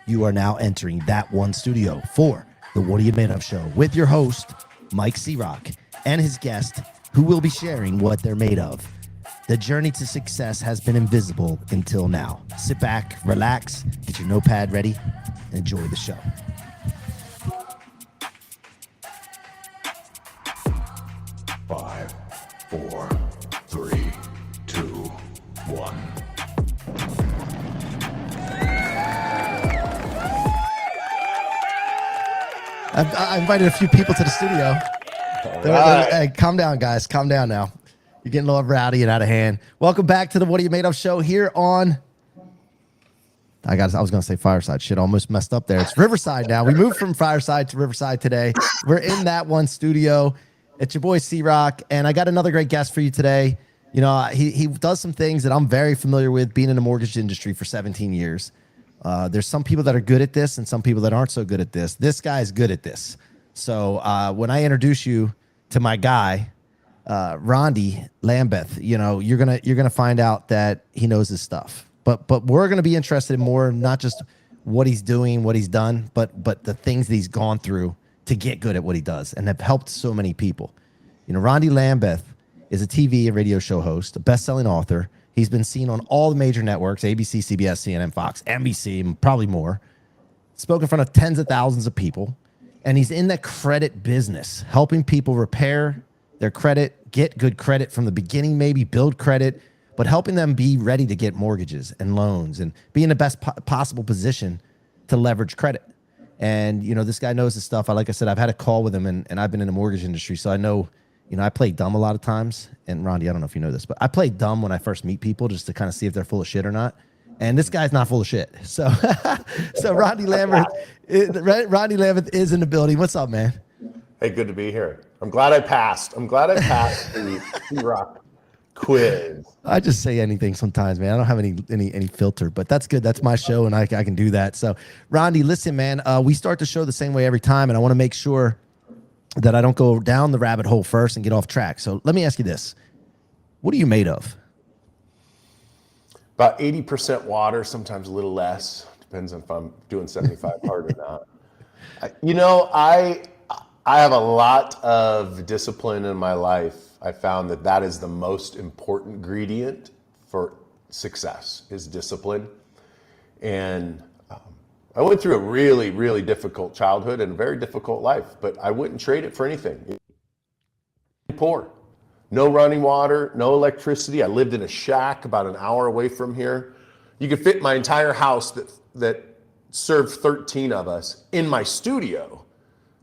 You are now entering that one studio for the What Are You Made Of show with your host, Mike C-Roc, and his guest, who will be sharing what they're made of. The journey to success has been invisible until now. Sit back, relax, get your notepad ready, and enjoy the show. Five, four, three, two, one. I invited a few people to the studio. Hey, calm down, guys. Calm down now. You're getting a little rowdy and out of hand. Welcome back to the What Are You Made Of show here on... I was going to say Fireside. Shit, almost messed up there. It's Riverside now. We moved from Fireside to Riverside today. We're in that one studio. It's your boy C-Roc, and I got another great guest for you today. You know, he does some things that I'm very familiar with, being in the mortgage industry for 17 years. There's some people that are good at this and some people that aren't so good at this. This guy is good at this. So when I introduce you to my guy, Rondy Lambeth, you know, you're gonna find out that he knows his stuff. But we're gonna be interested in more, not just what he's doing, what he's done, but the things that he's gone through to get good at what he does and have helped so many people. You know, Rondy Lambeth is a TV and radio show host, a best-selling author. He's been seen on all the major networks, ABC, CBS, CNN, Fox, NBC, and probably more. Spoken in front of tens of thousands of people. And he's in the credit business, helping people repair their credit, get good credit from the beginning, maybe build credit, but helping them be ready to get mortgages and loans and be in the best possible position to leverage credit. And, you know, this guy knows his stuff. Like I said, I've had a call with him, and I've been in the mortgage industry, so I know. You know, I play dumb a lot of times. And Rondy, I don't know if you know this, but I play dumb when I first meet people just to kind of see if they're full of shit or not. And this guy's not full of shit. So so Rondy Lambeth is in the building. What's up, man? Hey, good to be here. I'm glad I passed. The C-Roc quiz. I just say anything sometimes, man. I don't have any filter, but that's good. That's my show, and I can do that. So Rondy, listen, man, we start the show the same way every time, and I want to make sure that I don't go down the rabbit hole first and get off track. So let me ask you this. What are you made of? About 80% water, sometimes a little less. Depends on if I'm doing 75 hard or not. I have a lot of discipline in my life. I found that is the most important ingredient for success, is discipline. And I went through a really, really difficult childhood and a very difficult life, but I wouldn't trade it for anything. Poor, no running water, no electricity. I lived in a shack about an hour away from here. You could fit my entire house that served 13 of us in my studio.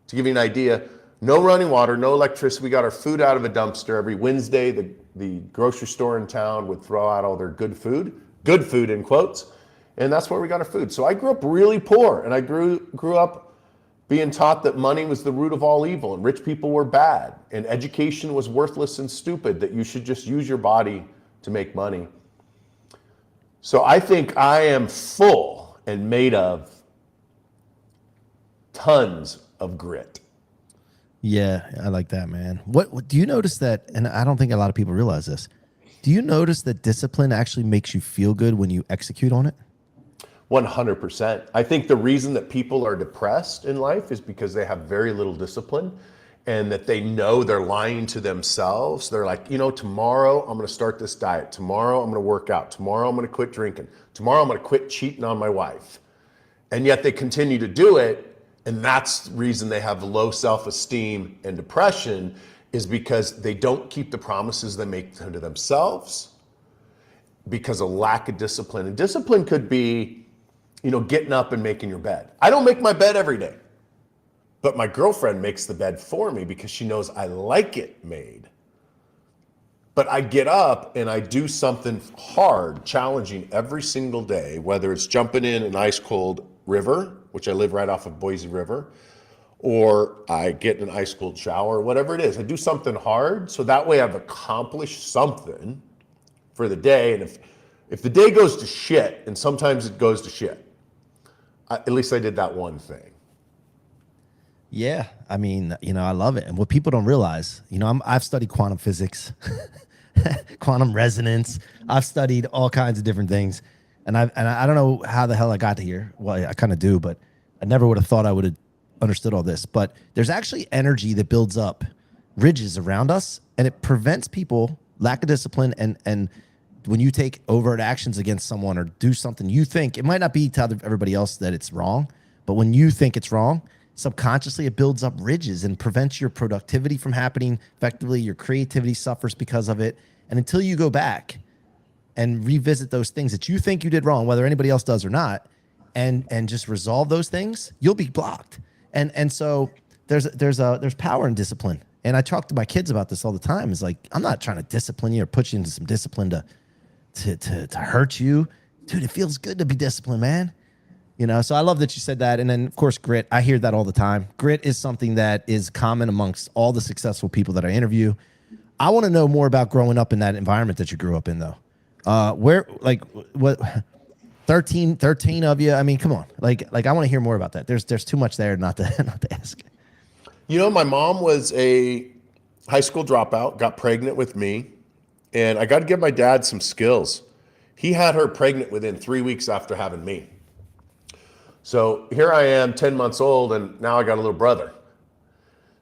To give you an idea, no running water, no electricity. We got our food out of a dumpster. Every Wednesday, the grocery store in town would throw out all their good food in quotes. And that's where we got our food. So I grew up really poor, and I grew up being taught that money was the root of all evil and rich people were bad and education was worthless and stupid, that you should just use your body to make money. So I think I am full and made of tons of grit. Yeah, I like that, man. What do you notice that, and I don't think a lot of people realize this, do you notice that discipline actually makes you feel good when you execute on it? 100%. I think the reason that people are depressed in life is because they have very little discipline, and that they know they're lying to themselves. They're like, tomorrow I'm going to start this diet. Tomorrow I'm going to work out. Tomorrow I'm going to quit drinking. Tomorrow I'm going to quit cheating on my wife. And yet they continue to do it. And that's the reason they have low self-esteem and depression, is because they don't keep the promises they make to themselves because of lack of discipline. And discipline could be, getting up and making your bed. I don't make my bed every day, but my girlfriend makes the bed for me because she knows I like it made. But I get up and I do something hard, challenging every single day, whether it's jumping in an ice cold river, which I live right off of Boise River, or I get an ice cold shower, whatever it is. I do something hard, so that way I've accomplished something for the day. And if the day goes to shit, and sometimes it goes to shit, at least I did that one thing. Yeah, I mean, I love it. And what people don't realize, I've studied quantum physics, quantum resonance. I've studied all kinds of different things. And I don't know how the hell I got to here. Well, I kind of do, but I never would have thought I would have understood all this. But there's actually energy that builds up ridges around us, and it prevents people lack of discipline. And when you take overt actions against someone or do something you think, it might not be to everybody else that it's wrong, but when you think it's wrong, subconsciously it builds up ridges and prevents your productivity from happening effectively. Your creativity suffers because of it. And until you go back and revisit those things that you think you did wrong, whether anybody else does or not, and just resolve those things, you'll be blocked. And so there's power in discipline. And I talk to my kids about this all the time. It's like, I'm not trying to discipline you or put you into some discipline to hurt you. Dude, it feels good to be disciplined, man. You know, so I love that you said that. And then, of course, grit. I hear that all the time. Grit is something that is common amongst all the successful people that I interview. I want to know more about growing up in that environment that you grew up in, though. Where, like, what, 13 of you? I mean, come on. Like I want to hear more about that. There's too much there not to ask. You know, my mom was a high school dropout, got pregnant with me, and I got to give my dad some skills. He had her pregnant within 3 weeks after having me. So here I am, 10 months old, and now I got a little brother.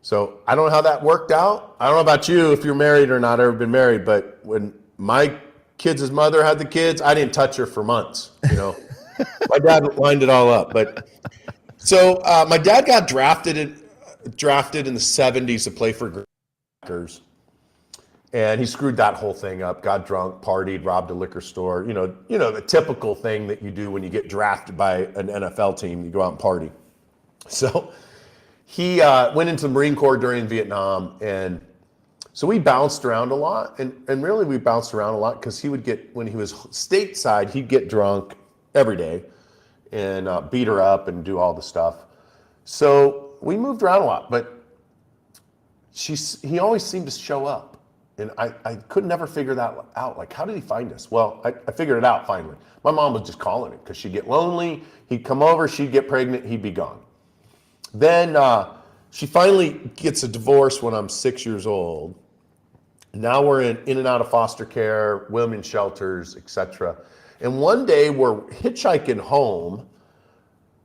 So I don't know how that worked out. I don't know about you, if you're married or not, ever been married, but when my kids' mother had the kids, I didn't touch her for months, you know. My dad lined it all up. But so my dad got drafted in the 70s to play for Packers. And he screwed that whole thing up, got drunk, partied, robbed a liquor store. You know, the typical thing that you do when you get drafted by an NFL team, you go out and party. So he went into the Marine Corps during Vietnam. And so we bounced around a lot. And really we bounced around a lot because he would get, when he was stateside, he'd get drunk every day and beat her up and do all the stuff. So we moved around a lot, but he always seemed to show up. And I could never figure that out. Like, how did he find us? Well, I figured it out finally. My mom was just calling it because she'd get lonely. He'd come over, she'd get pregnant, he'd be gone. Then she finally gets a divorce when I'm 6 years old. Now we're in and out of foster care, women's shelters, etc. And one day we're hitchhiking home.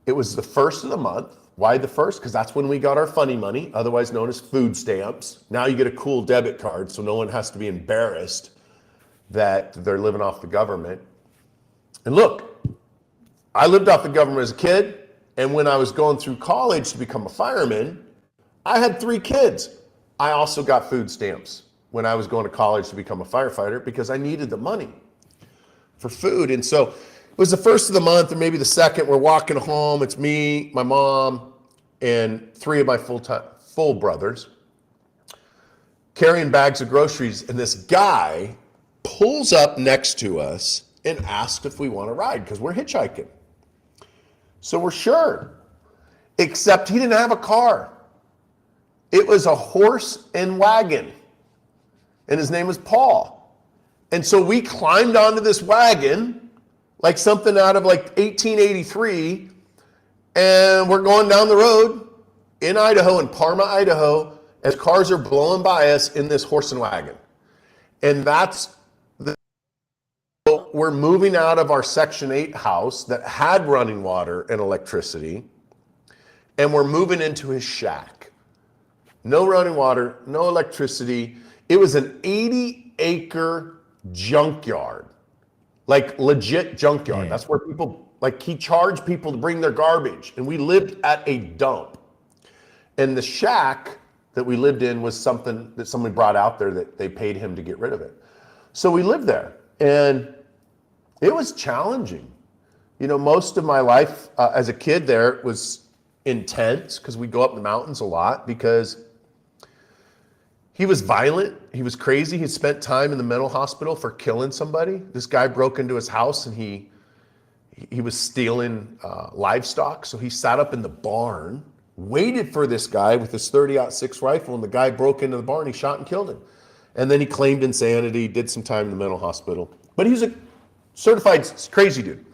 It was the first of the month. Why the first? Because that's when we got our funny money, otherwise known as food stamps. Now you get a cool debit card, so no one has to be embarrassed that they're living off the government. And look, I lived off the government as a kid, and when I was going through college to become a fireman, I had 3 kids. I also got food stamps when I was going to college to become a firefighter because I needed the money for food. And so it was the first of the month, or maybe the second. We're walking home. It's me, my mom, and 3 of my full brothers carrying bags of groceries. And this guy pulls up next to us and asks if we want to ride because we're hitchhiking. So we're sure, except he didn't have a car. It was a horse and wagon, and his name was Paul. And so we climbed onto this wagon like something out of like 1883, and we're going down the road in Idaho, in Parma, Idaho, as cars are blowing by us in this horse and wagon. And we're moving out of our Section 8 house that had running water and electricity, and we're moving into his shack. No running water, no electricity. It was an 80-acre junkyard. Like legit junkyard. That's where people, like he charged people to bring their garbage. And we lived at a dump. And the shack that we lived in was something that somebody brought out there that they paid him to get rid of it. So we lived there. And it was challenging. You know, most of my life as a kid there was intense because we go up the mountains a lot because he was violent. He was crazy. He spent time in the mental hospital for killing somebody. This guy broke into his house and he was stealing livestock. So he sat up in the barn, waited for this guy with his 30-06 rifle, and the guy broke into the barn. He shot and killed him. And then he claimed insanity, did some time in the mental hospital. But he was a certified crazy dude.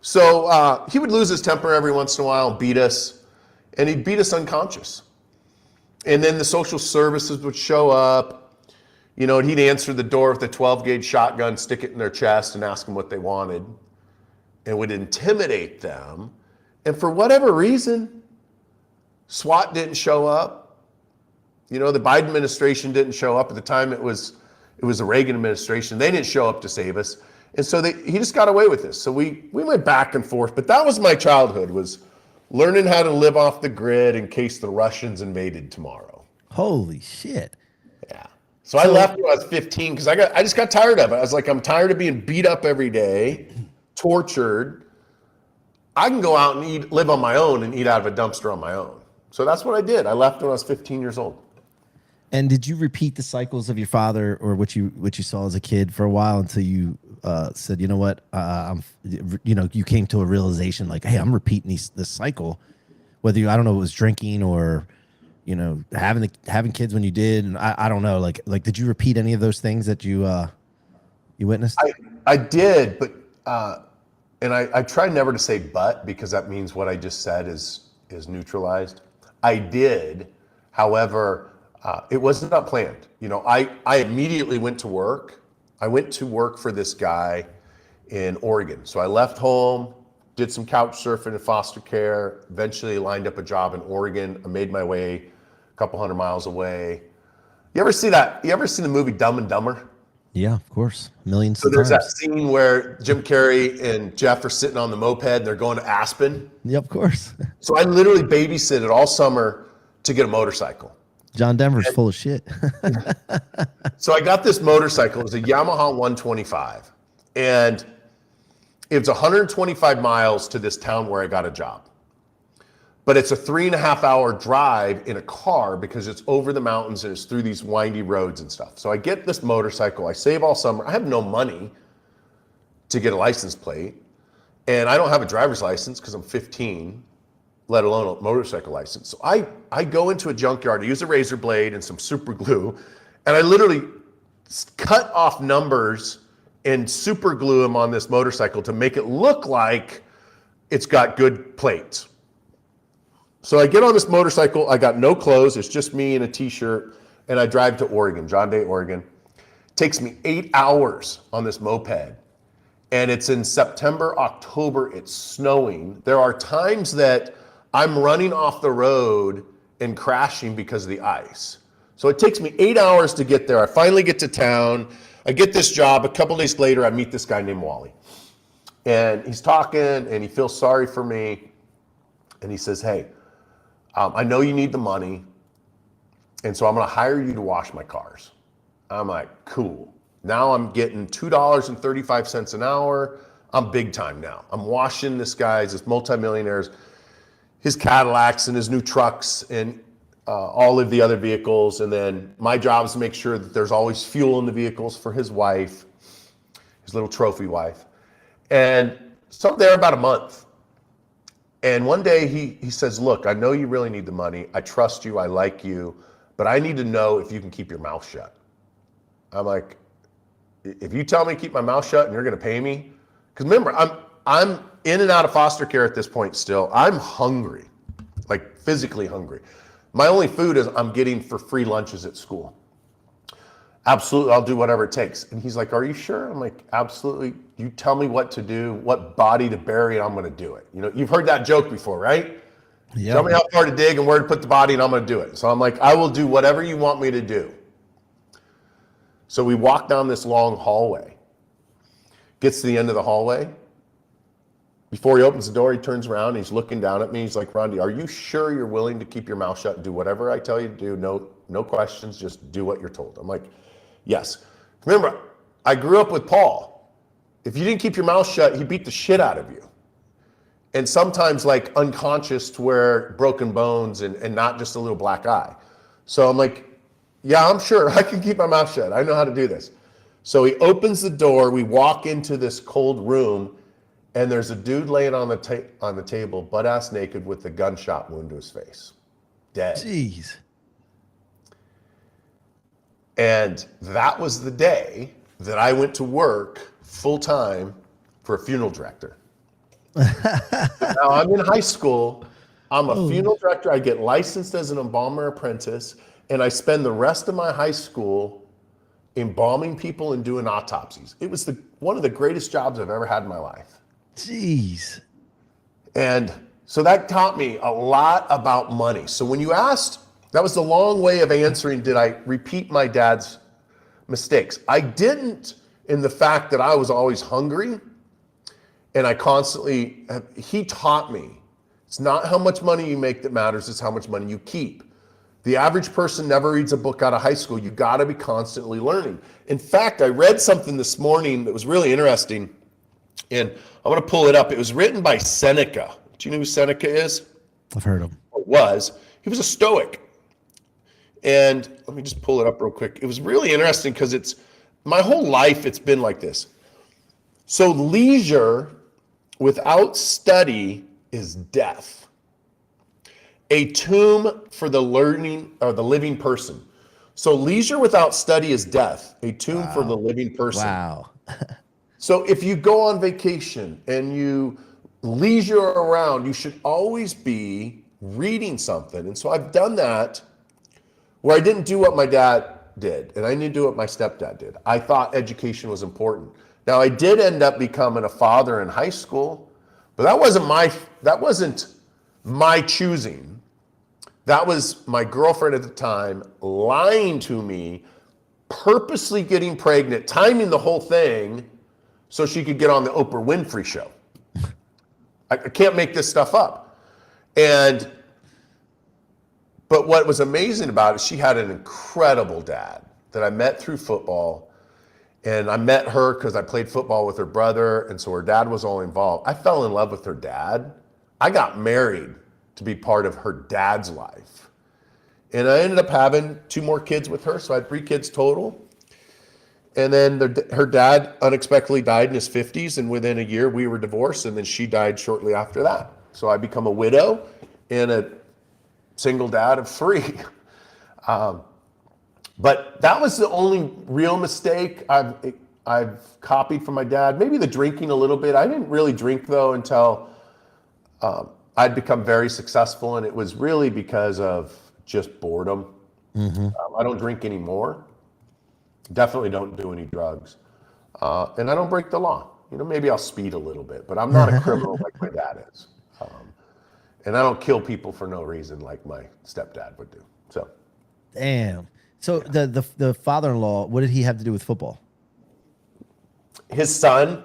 So he would lose his temper every once in a while and beat us. And he'd beat us unconscious. And then the social services would show up, and he'd answer the door with a 12-gauge shotgun, stick it in their chest, and ask them what they wanted. and would intimidate them. And for whatever reason, SWAT didn't show up. The Biden administration didn't show up. At the time, it was the Reagan administration. They didn't show up to save us. And so he just got away with this. So we went back and forth. But that was my childhood, was learning how to live off the grid in case the Russians invaded tomorrow. Holy shit. Yeah. So I left when I was 15 because I just got tired of it. I was like, I'm tired of being beat up every day, tortured. I can go out and live on my own and eat out of a dumpster on my own. So that's what I did. I left when I was 15 years old. And did you repeat the cycles of your father or what you saw as a kid for a while until you said, you know what, you came to a realization like, hey, I'm repeating this cycle, whether I don't know, it was drinking or, having kids when you did. And I don't know, like, did you repeat any of those things that you witnessed? I did, but, and I try never to say but, because that means what I just said is neutralized. I did. However, it wasn't planned. I immediately went to work. I went to work for this guy in Oregon. So I left home, did some couch surfing in foster care, eventually lined up a job in Oregon. I made my way a couple hundred miles away. You ever see the movie Dumb and Dumber? Yeah, of course. Millions So of there's times. that scene where Jim Carrey and Jeff are sitting on the moped and they're going to Aspen. Yeah, of course. So I literally babysitted all summer to get a motorcycle. John Denver's full of shit. So I got this motorcycle. It was a Yamaha 125. And it was 125 miles to this town where I got a job. But it's a 3.5-hour drive in a car because it's over the mountains and it's through these windy roads and stuff. So I get this motorcycle. I save all summer. I have no money to get a license plate. And I don't have a driver's license because I'm 15. Let alone a motorcycle license. So I go into a junkyard, I use a razor blade and some super glue, and I literally cut off numbers and super glue them on this motorcycle to make it look like it's got good plates. So I get on this motorcycle, I got no clothes, it's just me in a t-shirt, and I drive to Oregon, John Day, Oregon. It takes me 8 hours on this moped. And it's in September, October, it's snowing. There are times that I'm running off the road and crashing because of the ice. So it takes me 8 hours to get there. I finally get to town. I get this job. A couple days later, I meet this guy named Wally. And he's talking and he feels sorry for me. And he says, hey, I know you need the money. And so I'm going to hire you to wash my cars. I'm like, cool. Now I'm getting $2.35 an hour. I'm big time now. I'm washing this multimillionaire's, his Cadillacs and his new trucks and all of the other vehicles. And then my job is to make sure that there's always fuel in the vehicles for his wife, his little trophy wife. And so I'm there about a month. And one day he says, look, I know you really need the money. I trust you. I like you. But I need to know if you can keep your mouth shut. I'm like, if you tell me to keep my mouth shut and you're going to pay me, because remember, I'm in and out of foster care at this point still. I'm hungry, like physically hungry. My only food is I'm getting for free lunches at school. Absolutely, I'll do whatever it takes. And he's like, are you sure? I'm like, absolutely. You tell me what to do, what body to bury, and I'm going to do it. You've heard that joke before, right? Yeah. Tell me how far to dig and where to put the body, and I'm going to do it. So I'm like, I will do whatever you want me to do. So we walk down this long hallway. Gets to the end of the hallway. Before he opens the door, he turns around, and he's looking down at me. He's like, Rondi, are you sure you're willing to keep your mouth shut and do whatever I tell you to do? No questions, just do what you're told. I'm like, yes. Remember, I grew up with Paul. If you didn't keep your mouth shut, he beat the shit out of you. And sometimes like unconscious to where broken bones and not just a little black eye. So I'm like, yeah, I'm sure I can keep my mouth shut. I know how to do this. So he opens the door, we walk into this cold room, and there's a dude laying on the table, butt-ass naked with a gunshot wound to his face. Dead. Jeez. And that was the day that I went to work full-time for a funeral director. Now I'm in high school. I'm a funeral director. I get licensed as an embalmer apprentice, and I spend the rest of my high school embalming people and doing autopsies. It was one of the greatest jobs I've ever had in my life. Jeez. And so that taught me a lot about money. So when you asked, that was the long way of answering, did I repeat my dad's mistakes? I didn't, in the fact that I was always hungry and I constantly, he taught me, it's not how much money you make that matters, it's how much money you keep. The average person never reads a book out of high school. You gotta be constantly learning. In fact, I read something this morning that was really interesting, and I'm gonna pull it up. It was written by Seneca. Do you know who Seneca is? I've heard him. Or was. He was a Stoic. And let me just pull it up real quick. It was really interesting because it's, my whole life it's been like this. So leisure without study is death. A tomb for the learning or the living person. So leisure without study is death. A tomb for the living person. Wow. So if you go on vacation and you leisure around, you should always be reading something. And so I've done that where I didn't do what my dad did and I didn't do what my stepdad did. I thought education was important. Now I did end up becoming a father in high school, but that wasn't my choosing. That was my girlfriend at the time lying to me, purposely getting pregnant, timing the whole thing so she could get on the Oprah Winfrey show. I can't make this stuff up. But what was amazing about it, she had an incredible dad that I met through football. And I met her because I played football with her brother. And so her dad was all involved. I fell in love with her dad. I got married to be part of her dad's life. And I ended up having 2 more kids with her. So I had 3 kids total. And then her dad unexpectedly died in his 50s. And within a year, we were divorced. And then she died shortly after that. So I become a widow and a single dad of 3. But that was the only real mistake I've copied from my dad. Maybe the drinking a little bit. I didn't really drink, though, until I'd become very successful. And it was really because of just boredom. I don't drink anymore. Definitely don't do any drugs. And I don't break the law. You know, maybe I'll speed a little bit, but I'm not a criminal like my dad is. And I don't kill people for no reason like my stepdad would do. So, Damn. So the father-in-law, what did he have to do with football? his son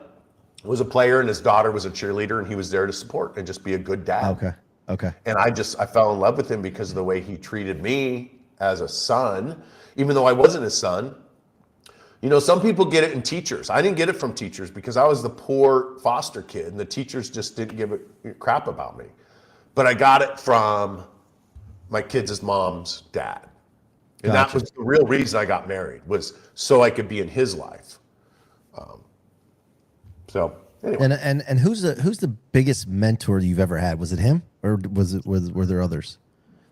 was a player and his daughter was a cheerleader, and he was there to support and just be a good dad. Okay. And I fell in love with him because of the way he treated me as a son, even though I wasn't his son. You know, some people get it in teachers. I didn't get it from teachers because I was the poor foster kid and the teachers just didn't give a crap about me. But I got it from my kids' mom's dad. And that was the real reason I got married, was so I could be in his life. So anyway. And who's the biggest mentor you've ever had? Was it him, or were there others?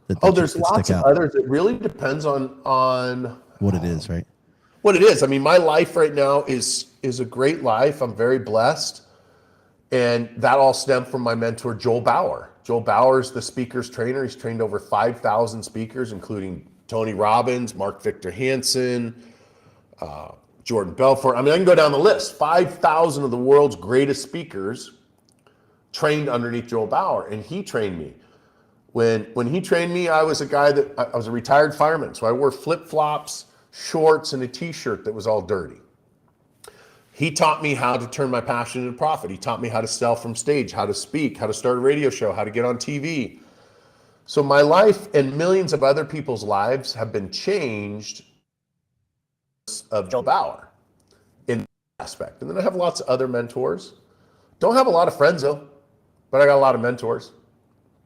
There's lots of others. It really depends on what it is, right? What it is. I mean, my life right now is a great life. I'm very blessed. And that all stemmed from my mentor, Joel Bauer. Joel Bauer's the speaker's trainer. He's trained over 5,000 speakers, including Tony Robbins, Mark Victor Hansen, Jordan Belfort. I mean, I can go down the list. 5,000 of the world's greatest speakers trained underneath Joel Bauer, and he trained me. When he trained me, I was a retired fireman, so I wore flip-flops, shorts, and a t-shirt that was all dirty. He taught me how to turn my passion into profit. He taught me how to sell from stage, how to speak, how to start a radio show, how to get on TV. So my life and millions of other people's lives have been changed of Joel Bauer in that aspect. And then I have lots of other mentors. Don't have a lot of friends though, but I got a lot of mentors.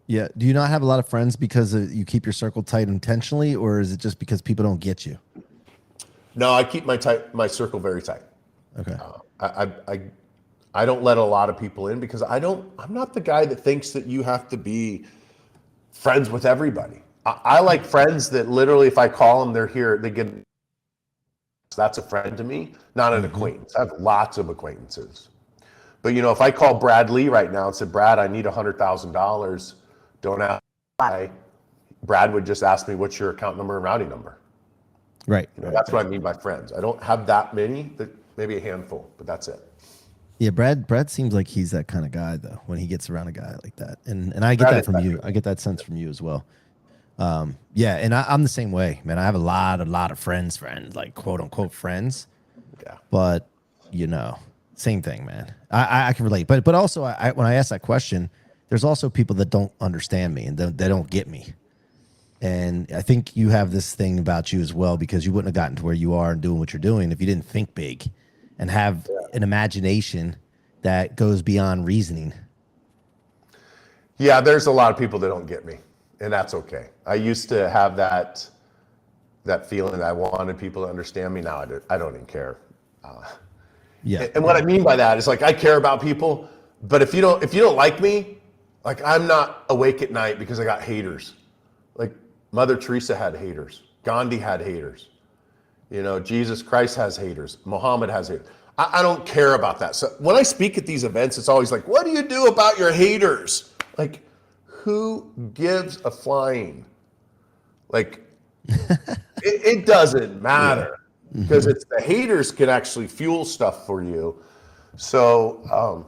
Yeah. Do you not have a lot of friends because you keep your circle tight intentionally, or is it just because people don't get you? No, I keep my circle very tight. Okay. I don't let a lot of people in because I'm not the guy that thinks that you have to be friends with everybody. I like friends that literally, if I call them, they're here, they get. That's a friend to me, not an acquaintance. I have lots of acquaintances. But you know, if I call Brad Lee right now and said, Brad, I need $100,000, don't ask why. Brad would just ask me, what's your account number and routing number? Right. You know, that's what I mean by friends. I don't have that many, maybe a handful, but that's it. Yeah, Brad seems like he's that kind of guy though. When he gets around a guy like that, and I get Brad that is from that you. I get that sense from you as well. Yeah, and I'm the same way, man. I have a lot of friends, like quote unquote friends, Yeah. but same thing, man. I can relate, but also when I ask that question, there's also people that don't understand me and they don't get me. And I think you have this thing about you as well because you wouldn't have gotten to where you are and doing what you're doing if you didn't think big and have an imagination that goes beyond reasoning. Yeah, there's a lot of people that don't get me, and that's okay. I used to have that feeling that I wanted people to understand me. Now I don't even care. Yeah. And what I mean by that is like I care about people, but if you don't like me, like I'm not awake at night because I got haters. Like Mother Teresa had haters. Gandhi had haters. Jesus Christ has haters. Muhammad has haters. I don't care about that. So when I speak at these events, it's always like, what do you do about your haters? Like, who gives a flying? Like, it doesn't matter because it's the haters can actually fuel stuff for you. So,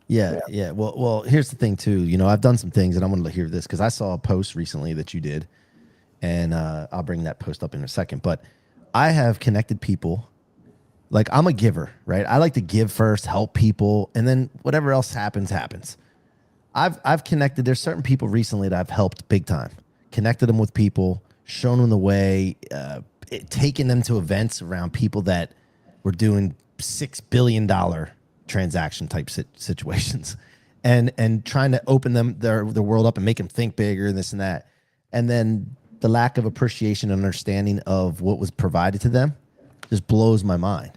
Yeah. Well, here's the thing too. I've done some things, and I want to hear this because I saw a post recently that you did, and I'll bring that post up in a second. But I have connected people. Like I'm a giver, right? I like to give first, help people, and then whatever else happens, happens. I've connected. There's certain people recently that I've helped big time. Connected them with people, shown them the way, taken them to events around people that were doing $6 billion transaction type situations, and trying to open them their world up and make them think bigger and this and that, and then the lack of appreciation and understanding of what was provided to them just blows my mind.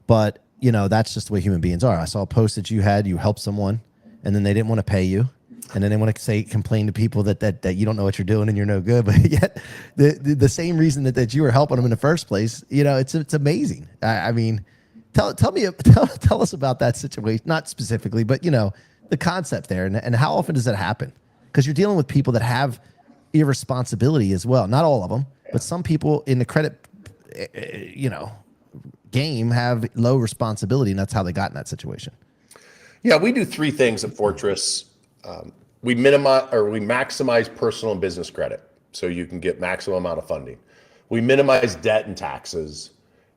But that's just the way human beings are. I saw a post that you helped someone, and then they didn't want to pay you, and then they want to complain to people that you don't know what you're doing and you're no good. But yet, the same reason that you were helping them in the first place, it's amazing. I mean, tell us about that situation, not specifically, but the concept there, and how often does that happen? Because you're dealing with people that have irresponsibility as well. Not all of them, but some people in the credit, game have low responsibility, and that's how they got in that situation. yeah, we do three things at Fortress. We maximize personal and business credit, so you can get maximum amount of funding. We minimize debt and taxes,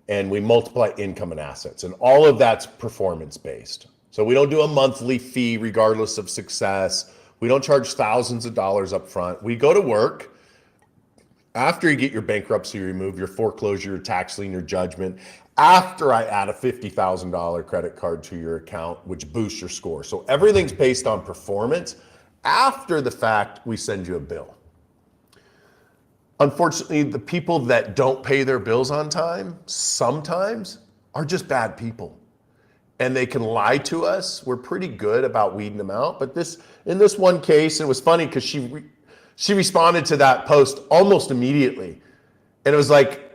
and we multiply income and assets, and all of that's performance based. So we don't do a monthly fee regardless of success. We don't charge thousands of dollars up front. We go to work after you get your bankruptcy removed, your foreclosure, your tax lien, your judgment. After I add a $50,000 credit card to your account, which boosts your score. So everything's based on performance. After the fact, we send you a bill. Unfortunately, the people that don't pay their bills on time sometimes are just bad people. And they can lie to us. We're pretty good about weeding them out. But in this one case, it was funny because she responded to that post almost immediately. And it was like,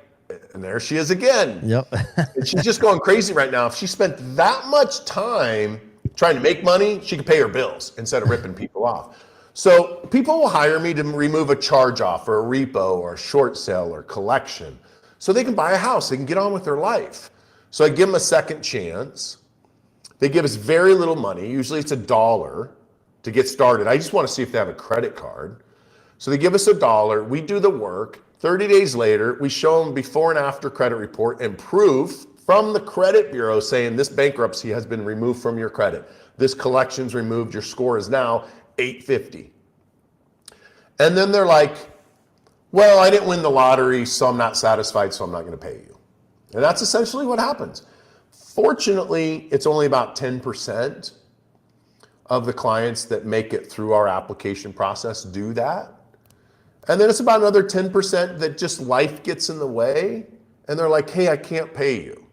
and there she is again. Yep. And she's just going crazy right now. If she spent that much time trying to make money, she could pay her bills instead of ripping people off. So people will hire me to remove a charge off or a repo or a short sale or collection so they can buy a house. They can get on with their life. So I give them a second chance. They give us very little money. Usually it's $1 to get started. I just want to see if they have a credit card. So they give us $1. We do the work. 30 days later, we show them before and after credit report and proof from the credit bureau saying this bankruptcy has been removed from your credit. This collection's removed. Your score is now 850. And then they're like, well, I didn't win the lottery, so I'm not satisfied, so I'm not going to pay you. And that's essentially what happens. Fortunately, it's only about 10% of the clients that make it through our application process do that. And then it's about another 10% that just life gets in the way. And they're like, hey, I can't pay you.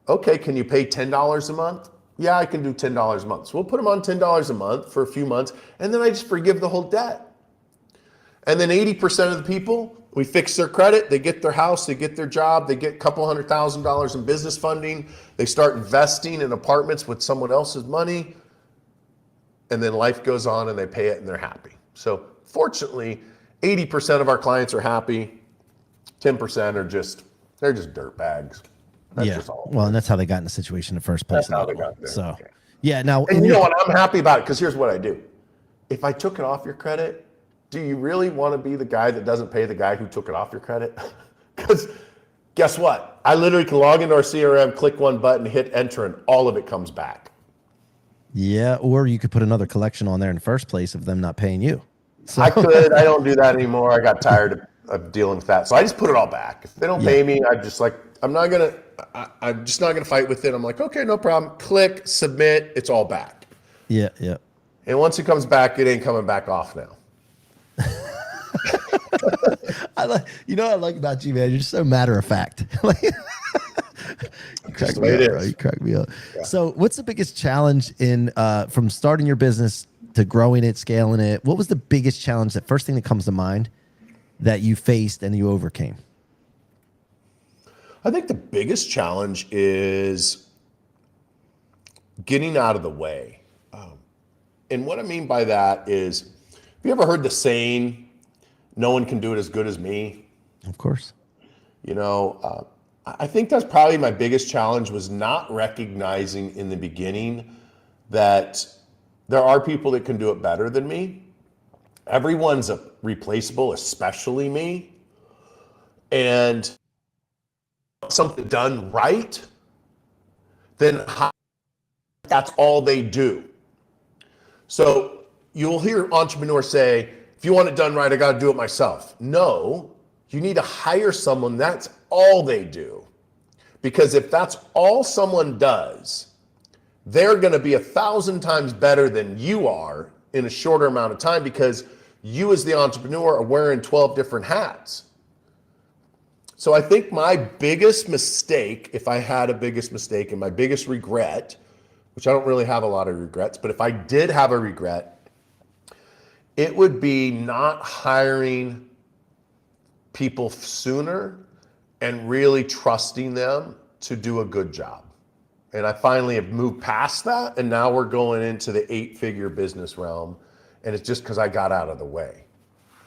Okay, can you pay $10 a month? Yeah, I can do $10 a month. So we'll put them on $10 a month for a few months. And then I just forgive the whole debt. And then 80% of the people, we fix their credit. They get their house. They get their job. They get a couple $100,000 in business funding. They start investing in apartments with someone else's money. And then life goes on and they pay it and they're happy. So fortunately, 80% of our clients are happy. 10% are they're just dirt bags. That's Yeah. just all. Well, and that's how they got in the situation in the first place. That's how they got there. So, Okay. yeah. Now, And you know what? I'm happy about it because here's what I do. If I took it off your credit, do you really want to be the guy that doesn't pay the guy who took it off your credit? Because guess what? I literally can log into our CRM, click one button, hit enter, and all of it comes back. yeah. Or you could put another collection on there in the first place of them not paying you. So, I could. I don't do that anymore. I got tired of dealing with that. So I just put it all back. If they don't pay me, I'm just like, I'm just not gonna fight with it. I'm like, okay, no problem. Click, submit, it's all back. yeah. Yeah. And once it comes back, it ain't coming back off now. You know what I like about you, man? You're just so matter of fact. Like, you crack the me way up, it bro. is. You crack me up. Yeah. So, what's the biggest challenge in from starting your business to growing it, scaling it? What was the biggest challenge? That first thing that comes to mind that you faced and you overcame? I think the biggest challenge is getting out of the way. And what I mean by that is, have you ever heard the saying, no one can do it as good as me? Of course. You know, I think that's probably my biggest challenge, was not recognizing in the beginning that there are people that can do it better than me. Everyone's replaceable, especially me. And something done right, then that's all they do. So you'll hear entrepreneurs say, if you want it done right, I got to do it myself. No, you need to hire someone. That's all they do. Because if that's all someone does, they're going to be 1,000 times better than you are in a shorter amount of time, because you as the entrepreneur are wearing 12 different hats. So I think my biggest mistake, if I had a biggest mistake, and my biggest regret, which I don't really have a lot of regrets, but if I did have a regret, it would be not hiring people sooner and really trusting them to do a good job. And I finally have moved past that, and now we're going into the 8-figure business realm, and it's just because I got out of the way.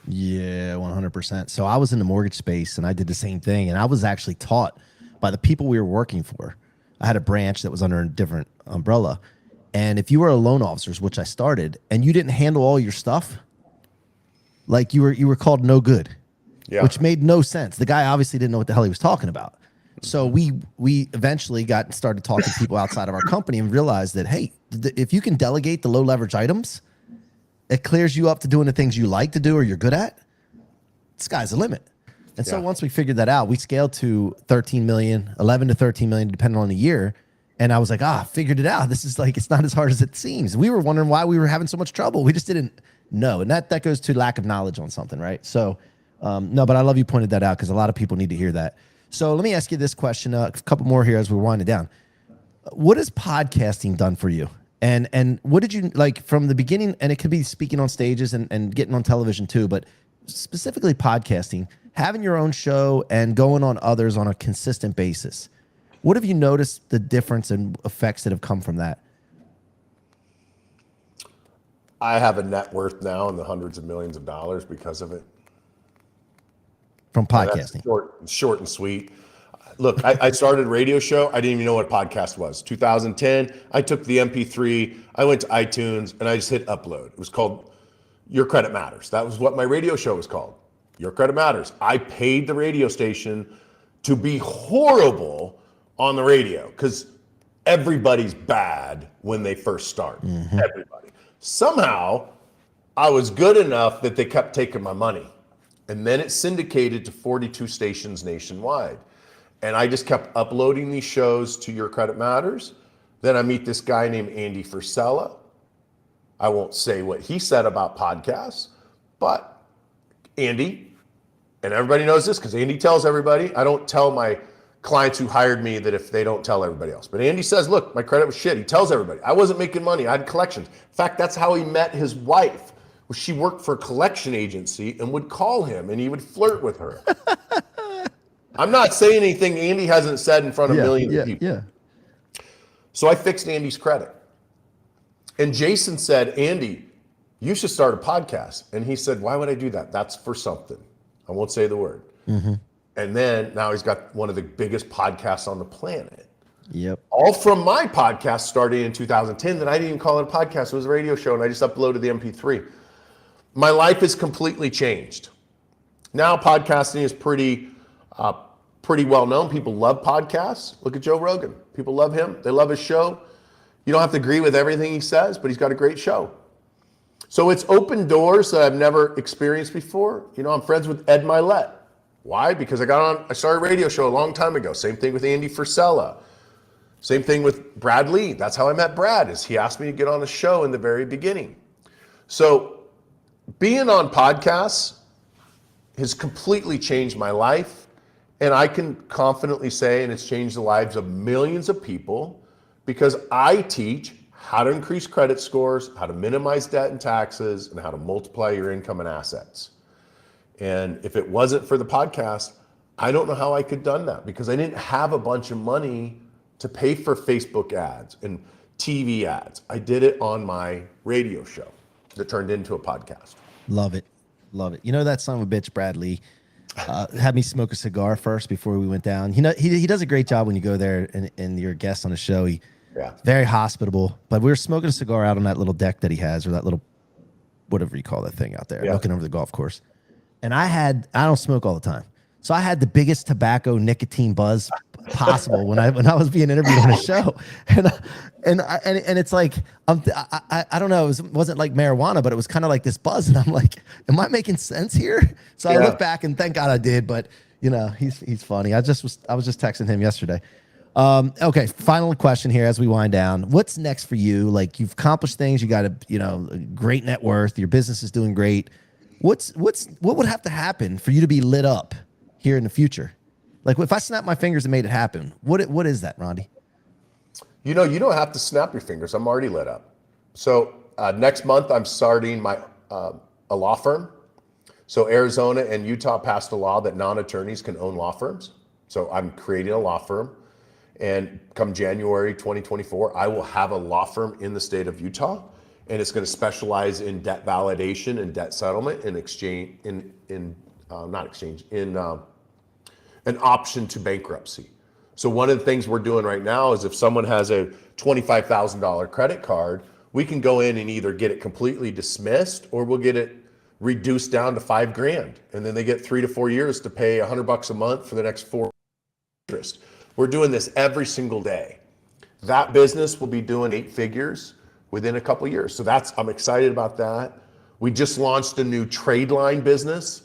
Yeah, 100%. So I was in the mortgage space and I did the same thing. And I was actually taught by the people we were working for. I had a branch that was under a different umbrella. And if you were a loan officer, which I started, and you didn't handle all your stuff, like you were called no good, which made no sense. The guy obviously didn't know what the hell he was talking about. So we eventually started talking to people outside of our company and realized that, hey, if you can delegate the low leverage items, it clears you up to doing the things you like to do or you're good at. Sky's the limit. And so once we figured that out, we scaled to 13 million, 11 to 13 million, depending on the year. And I was like, figured it out. This is like, it's not as hard as it seems. We were wondering why we were having so much trouble. We just didn't know. And that goes to lack of knowledge on something, right? So, no, but I love you pointed that out because a lot of people need to hear that. So let me ask you this question, a couple more here as we're winding down. What has podcasting done for you? And what did you like from the beginning? And it could be speaking on stages and getting on television too, but specifically podcasting, having your own show and going on others on a consistent basis. What have you noticed the difference and effects that have come from that? I have a net worth now in the hundreds of millions of dollars because of it. From podcasting. Short and sweet. Look, I started a radio show. I didn't even know what a podcast was. 2010, I took the MP3, I went to iTunes, and I just hit upload. It was called Your Credit Matters. That was what my radio show was called. Your Credit Matters. I paid the radio station to be horrible on the radio because everybody's bad when they first start. Mm-hmm. Everybody. Somehow, I was good enough that they kept taking my money. And then it syndicated to 42 stations nationwide. And I just kept uploading these shows to Your Credit Matters. Then I meet this guy named Andy Frisella. I won't say what he said about podcasts, but Andy, and everybody knows this because Andy tells everybody. I don't tell my clients who hired me that if they don't tell everybody else. But Andy says, look, my credit was shit. He tells everybody. I wasn't making money. I had collections. In fact, that's how he met his wife. She worked for a collection agency and would call him and he would flirt with her. I'm not saying anything Andy hasn't said in front of millions of people. Yeah. So I fixed Andy's credit. And Jason said, Andy, you should start a podcast. And he said, why would I do that? That's for something. I won't say the word. Mm-hmm. And then now he's got one of the biggest podcasts on the planet. Yep. All from my podcast starting in 2010 that I didn't even call it a podcast. It was a radio show, and I just uploaded the MP3. My life has completely changed. Now podcasting is pretty well known. People love podcasts. Look at Joe Rogan. People love him. They love his show. You don't have to agree with everything he says, but he's got a great show. So it's opened doors that I've never experienced before. You know, I'm friends with Ed Milet. Why? Because I started a radio show a long time ago. Same thing with Andy Frisella. Same thing with Brad Lee. That's how I met Brad, is he asked me to get on a show in the very beginning. So being on podcasts has completely changed my life. And I can confidently say, and it's changed the lives of millions of people, because I teach how to increase credit scores, how to minimize debt and taxes, and how to multiply your income and assets. And if it wasn't for the podcast, I don't know how I could have done that, because I didn't have a bunch of money to pay for Facebook ads and TV ads. I did it on my radio show that turned into a podcast. Love it. Love it. You know that son of a bitch, Brad Lee, had me smoke a cigar first before we went down. You know, he does a great job when you go there and you're a guest on the show. Very hospitable. But we were smoking a cigar out on that little deck that he has, or that little, whatever you call that thing out there, looking over the golf course. And I don't smoke all the time, so I had the biggest tobacco nicotine buzz possible when I was being interviewed on a show, and it's like I don't know, it wasn't like marijuana, but it was kind of like this buzz, and I'm like, am I making sense here? So I look back and thank God I did, but you know, he's funny. I was just texting him yesterday. Okay, final question here as we wind down. What's next for you? Like, you've accomplished things, you got a great net worth, your business is doing great. What would have to happen for you to be lit up here in the future? Like, if I snap my fingers and made it happen, what is that, Rondy? You know, you don't have to snap your fingers. I'm already lit up. So next month, I'm starting a law firm. So Arizona and Utah passed a law that non-attorneys can own law firms. So I'm creating a law firm. And come January 2024, I will have a law firm in the state of Utah. And it's going to specialize in debt validation and debt settlement and exchange an option to bankruptcy. So one of the things we're doing right now is, if someone has a $25,000 credit card, we can go in and either get it completely dismissed, or we'll get it reduced down to $5,000, and then they get 3 to 4 years to pay $100 a month for the next 4 interest. We're doing this every single day. That business will be doing 8 figures within a couple of years. So I'm excited about that. We just launched a new trade line business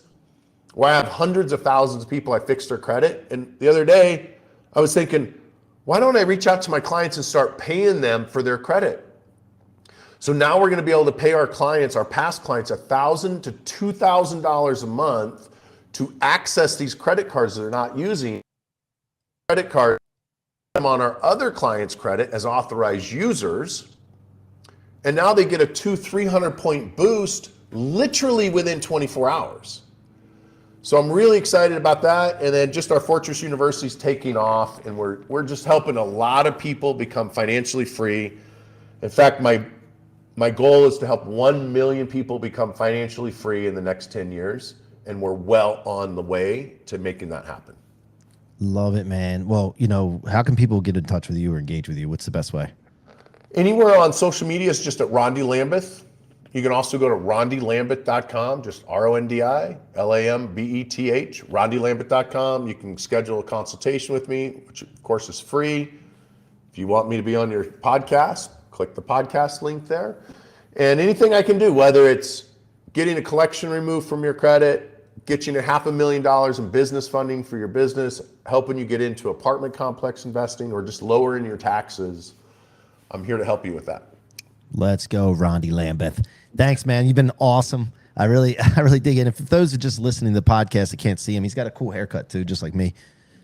where I have hundreds of thousands of people I fixed their credit. And the other day I was thinking, why don't I reach out to my clients and start paying them for their credit? So now we're going to be able to pay our clients, our past clients, $1,000 to $2,000 a month to access these credit cards that they're not using. Credit card on our other clients' credit as authorized users. And now they get a 200-300 point boost literally within 24 hours. So I'm really excited about that. And then just our Fortress University is taking off, and we're just helping a lot of people become financially free. In fact, my goal is to help 1 million people become financially free in the next 10 years. And we're well on the way to making that happen. Love it, man. Well, how can people get in touch with you or engage with you? What's the best way? Anywhere on social media is just at Rondy Lambeth. You can also go to rondylambeth.com, just RONDILAMBETH, rondylambeth.com. You can schedule a consultation with me, which of course is free. If you want me to be on your podcast, click the podcast link there. And anything I can do, whether it's getting a collection removed from your credit, getting you $500,000 in business funding for your business, helping you get into apartment complex investing, or just lowering your taxes, I'm here to help you with that. Let's go, Rondy Lambeth. Thanks, man. You've been awesome. I really dig it. And for those who are just listening to the podcast that can't see him, he's got a cool haircut too, just like me.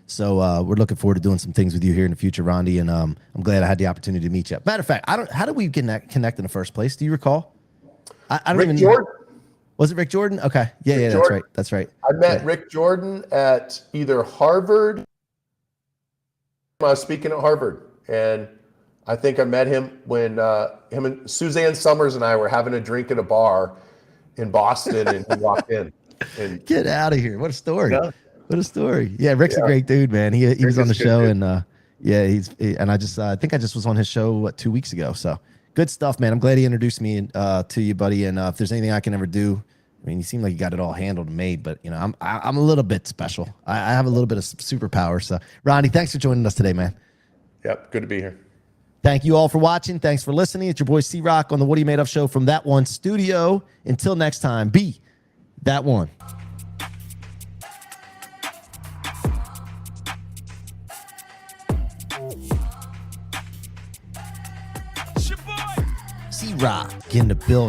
So we're looking forward to doing some things with you here in the future, Rondy. And I'm glad I had the opportunity to meet you. Matter of fact, how did we connect in the first place? Do you recall? I don't Rick even. Jordan. Was it Rick Jordan? Okay. Yeah, Rick Jordan. Jordan. That's right. I met Rick Jordan at either Harvard. I was speaking at Harvard, and I think I met him when him and Suzanne Summers and I were having a drink at a bar in Boston, and he walked in. And Get out of here. What a story. What a story. Yeah, Rick's a great dude, man. He was on the show, and I think I just was on his show 2 weeks ago. So good stuff, man. I'm glad he introduced me to you, buddy. And if there's anything I can ever do, I mean, you seem like you got it all handled and made, but I'm a little bit special. I have a little bit of superpower. So Ronnie, thanks for joining us today, man. Yep, good to be here. Thank you all for watching. Thanks for listening. It's your boy C-Roc on the What Are You Made Of show from That One Studio. Until next time, be that one. C-Roc in the building.